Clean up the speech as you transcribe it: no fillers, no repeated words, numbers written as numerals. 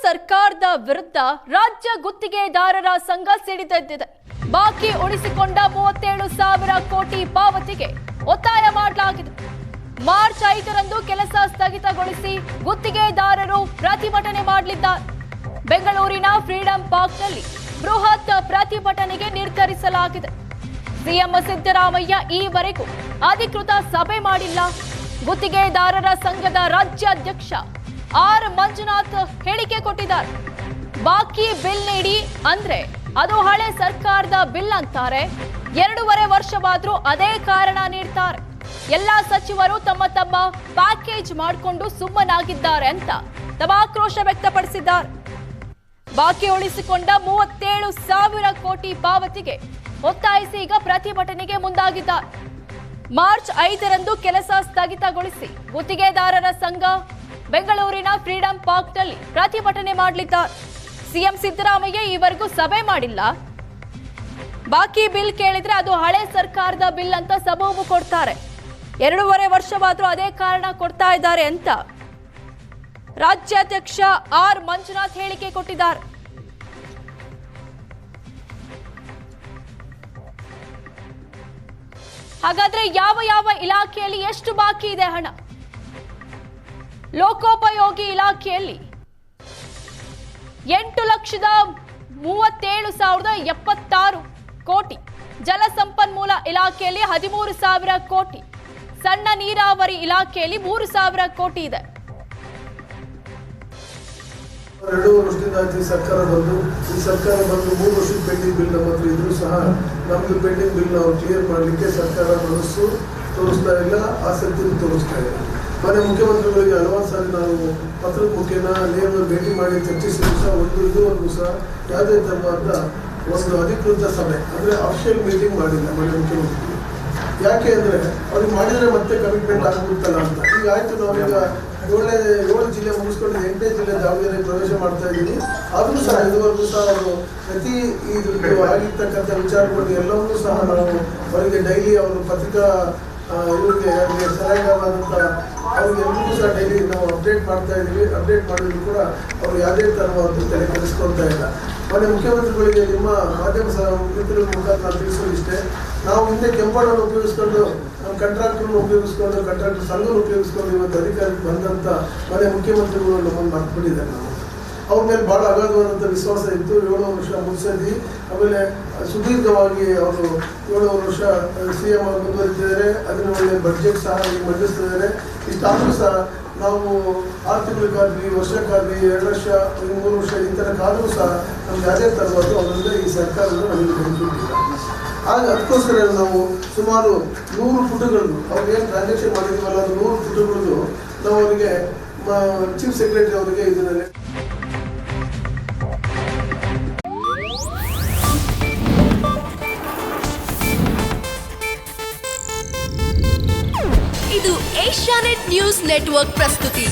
ಸರ್ಕಾರದ ವಿರುದ್ಧ ರಾಜ್ಯ ಗುತ್ತಿಗೆದಾರರ ಸಂಘ ಸಿಡಿದೆದ್ದಿದೆ. ಬಾಕಿ ಉಳಿಸಿಕೊಂಡ 37,000 ಕೋಟಿ ಪಾವತಿಗೆ ಒತ್ತಾಯ ಮಾಡಲಾಗಿದೆ. ಮಾರ್ಚ್ 5ರಂದು ಕೆಲಸ ಸ್ಥಗಿತಗೊಳಿಸಿ ಗುತ್ತಿಗೆದಾರರು ಪ್ರತಿಭಟನೆ ಮಾಡಲಿದ್ದಾರೆ. ಬೆಂಗಳೂರಿನ ಫ್ರೀಡಂ ಪಾರ್ಕ್ನಲ್ಲಿ ಬೃಹತ್ ಪ್ರತಿಭಟನೆಗೆ ನಿರ್ಧರಿಸಲಾಗಿದೆ. ಸಿಎಂ ಸಿದ್ದರಾಮಯ್ಯ ಈವರೆಗೂ ಅಧಿಕೃತ ಸಭೆ ಮಾಡಿಲ್ಲ. ಗುತ್ತಿಗೆದಾರರ ಸಂಘದ ರಾಜ್ಯಾಧ್ಯಕ್ಷ ಆರ್ ಮಂಜುನಾಥ್ ಹೇಳಿಕೆ ಕೊಟ್ಟಿದ್ದಾರೆ. ಬಾಕಿ ಬಿಲ್ ನೀಡಿ ಅಂದ್ರೆ ಅದು ಹಳೆ ಸರ್ಕಾರದ ಬಿಲ್ ಅಂತಾರೆ. 2.5 ವರ್ಷವಾದ್ರೂ ಅದೇ ಕಾರಣ ನೀಡ್ತಾರೆ. ಎಲ್ಲಾ ಸಚಿವರು ತಮ್ಮ ತಮ್ಮ ಪ್ಯಾಕೇಜ್ ಮಾಡಿಕೊಂಡು ಸುಮ್ಮನಾಗಿದ್ದಾರೆ ಅಂತ ತಮ್ಮ ಆಕ್ರೋಶ ವ್ಯಕ್ತಪಡಿಸಿದ್ದಾರೆ. ಬಾಕಿ ಉಳಿಸಿಕೊಂಡ 37,000 ಕೋಟಿ ಪಾವತಿಗೆ ಒತ್ತಾಯಿಸಿ ಈಗ ಪ್ರತಿಭಟನೆಗೆ ಮುಂದಾಗಿದ್ದಾರೆ. ಮಾರ್ಚ್ 5ರಂದು ಕೆಲಸ ಸ್ಥಗಿತಗೊಳಿಸಿ ಗುತ್ತಿಗೆದಾರರ ಸಂಘ ಬೆಂಗಳೂರಿನ ಫ್ರೀಡಂ ಪಾರ್ಕ್ನಲ್ಲಿ ಪ್ರತಿಭಟನೆ ಮಾಡಲಿದ್ದಾರೆ. ಸಿಎಂ ಸಿದ್ದರಾಮಯ್ಯ ಈವರೆಗೂ ಸಭೆ ಮಾಡಿಲ್ಲ. ಬಾಕಿ ಬಿಲ್ ಕೇಳಿದ್ರೆ ಅದು ಹಳೆ ಸರ್ಕಾರದ ಬಿಲ್ ಅಂತ ಸಬೂಬು ಕೊಡ್ತಾರೆ. 2.5 ವರ್ಷವಾದ್ರೂ ಅದೇ ಕಾರಣ ಕೊಡ್ತಾ ಇದ್ದಾರೆ ಅಂತ ರಾಜ್ಯಾಧ್ಯಕ್ಷ ಆರ್ ಮಂಜುನಾಥ್ ಹೇಳಿಕೆ ಕೊಟ್ಟಿದ್ದಾರೆ. ಹಾಗಾದ್ರೆ ಯಾವ ಇಲಾಖೆಯಲ್ಲಿ ಎಷ್ಟು ಬಾಕಿ ಇದೆ ಹಣ? ಲೋಕೋಪಯೋಗಿ ಇಲಾಖೆಯಲ್ಲಿ 8,37,076 ಕೋಟಿ, ಜಲಸಂಪನ್ಮೂಲ ಇಲಾಖೆಯಲ್ಲಿ 13,000 ಕೋಟಿ, ಸಣ್ಣ ನೀರಾವರಿ ಇಲಾಖೆಯಲ್ಲಿ 3,000 ಕೋಟಿ ಇದೆ. 2 ವರ್ಷದಿಂದ ಈ ಸರ್ಕಾರ ಬಂದು 3 ವರ್ಷದ ಪೆಂಡಿಂಗ್ ಬಿಲ್ ನಮ್ಮ ಹತ್ರ ಇದ್ರೂ ಸಹ ನಮ್ದು ಪೆಂಡಿಂಗ್ ಬಿಲ್ ನಾವು ಕ್ಲಿಯರ್ ಮಾಡಲಿಕ್ಕೆ ಸರ್ಕಾರ ಮನಸ್ಸು ತೋರಿಸ್ತಾ ಇಲ್ಲ, ಆಸಕ್ತಿ ತೋರಿಸ್ತಾ ಇಲ್ಲ. ಮನೆ ಮುಖ್ಯಮಂತ್ರಿಗಳಿಗೆ ಹಲವಾರು ಸಾರಿ ನಾವು ಪತ್ರದ ಮುಖೇನ ನೇರ ಭೇಟಿ ಮಾಡಿ ಚರ್ಚಿಸಿದ್ರು ಸಹ ಇದುವರೆಗೂ ಸಹ ಯಾವುದೇ ತರವಾದ ಒಂದು ಅಧಿಕೃತ ಸಭೆ ಅಂದರೆ ಅಫಿಷಿಯಲ್ ಮೀಟಿಂಗ್ ಮಾಡಿಲ್ಲ ಮನೆ ಮುಖ್ಯಮಂತ್ರಿ. ಯಾಕೆ ಅಂದರೆ ಅವ್ರಿಗೆ ಮಾಡಿದರೆ ಮತ್ತೆ ಕಮಿಟ್ಮೆಂಟ್ ಆಗುತ್ತಲ್ಲ ಅಂತ. ಈಗ ಆಯಿತು, ನಾವೀಗ 7 ಜಿಲ್ಲೆ ಮುಗಿಸ್ಕೊಂಡು 8ನೇ ಜಿಲ್ಲೆ ಜವಾಬ್ದಾರಿ ಪ್ರವೇಶ ಮಾಡ್ತಾ ಇದ್ದೀನಿ. ಆದರೂ ಸಹ ಇದುವರೆಗೂ ಸಹ ಅವರು ಪ್ರತಿ ಇದು ಆಗಿರ್ತಕ್ಕಂಥ ವಿಚಾರಗಳು ಎಲ್ಲವನ್ನೂ ಸಹ ನಾವು ಅವರಿಗೆ ಡೈಲಿ ಅವರು ಪತ್ರಿಕಾ ಇವರಿಗೆ ಸಹಾಯಕವಾದಂಥ ಅವ್ರಿಗೆಲ್ಲರಿಗೂ ಸಹ ಡೈಲಿ ನಾವು ಅಪ್ಡೇಟ್ ಮಾಡ್ತಾ ಇದ್ದೀವಿ. ಅಪ್ಡೇಟ್ ಮಾಡಿದ್ರು ಕೂಡ ಅವರು ಯಾವುದೇ ಥರವಾದ ತಲೆ ಕೆಡಿಸ್ಕೊಳ್ತಾ ಇಲ್ಲ. ಮನೆ ಮುಖ್ಯಮಂತ್ರಿಗಳಿಗೆ ನಿಮ್ಮ ಮಾಧ್ಯಮ ಮಿತ್ರರ ಮುಖಾಂತರ ತಿಳಿಸೋದು ಇಷ್ಟೇ, ನಾವು ಹಿಂದೆ ಕೆಂಪಣ್ಣನ್ನು ಉಪಯೋಗಿಸ್ಕೊಂಡು ನಮ್ಮ ಕಾಂಟ್ರಾಕ್ಟರ್ನ ಉಪಯೋಗಿಸ್ಕೊಂಡು ಕಾಂಟ್ರಾಕ್ಟರ್ ಸಂಘನ ಉಪಯೋಗಿಸ್ಕೊಂಡು ಇವತ್ತು ಅಧಿಕಾರಕ್ಕೆ ಬಂದಂಥ ಮನೆ ಮುಖ್ಯಮಂತ್ರಿಗಳು ನಮ್ಮನ್ನು ಮರ್ತ್ಬಿಟ್ಟಿದ್ದಾರೆ. ನಾವು ಅವ್ರ ಮೇಲೆ ಭಾಳ ಅಗಾಧವಾದಂಥ ವಿಶ್ವಾಸ ಇತ್ತು. 7 ವರ್ಷ ಮುಗಿಸಿದ್ವಿ. ಆಮೇಲೆ ಸುದೀರ್ಘವಾಗಿ ಅವರು 7 ವರ್ಷ CM ಆಗಿ ಮುಂದುವರಿತಿದ್ದಾರೆ. ಅದನ್ನ ಒಳ್ಳೆ ಬಡ್ಜೆಟ್ ಸಹ ಮಂಡಿಸ್ತಿದ್ದಾರೆ. ಇಷ್ಟಾದರೂ ಸಹ ನಾವು 6 ತಿಂಗಳಿಗಾಗಲಿ ವರ್ಷಕ್ಕಾಗಲಿ 2 ವರ್ಷ 3 ವರ್ಷ ಈ ಥರ ಕಾದರೂ ಸಹ ನಮ್ಗೆ ಯಾವುದೇ ತರವಾದ ಅವರಿಂದ ಈ ಸರ್ಕಾರದ ನಮಗೆ ಬೆನಿಫಿಟ್. ಆಗ ಅದಕ್ಕೋಸ್ಕರ ನಾವು ಸುಮಾರು 100 ಪುಟಗಳು ಅವ್ರಿಗೆ ಏನು ಟ್ರಾನ್ಸಾಕ್ಷನ್ ಮಾಡಿದ್ವಲ್ಲ, ಅದು 100 ಪುಟಗಳು ನಾವು ಅವರಿಗೆ ಚೀಫ್ ಸೆಕ್ರೆಟರಿ ಅವರಿಗೆ ಇದನ್ನೇ ಇದು ಏಷ್ಯಾನೆಟ್ ನ್ಯೂಸ್ ನೆಟ್ವರ್ಕ್ ಪ್ರಸ್ತುತಿ.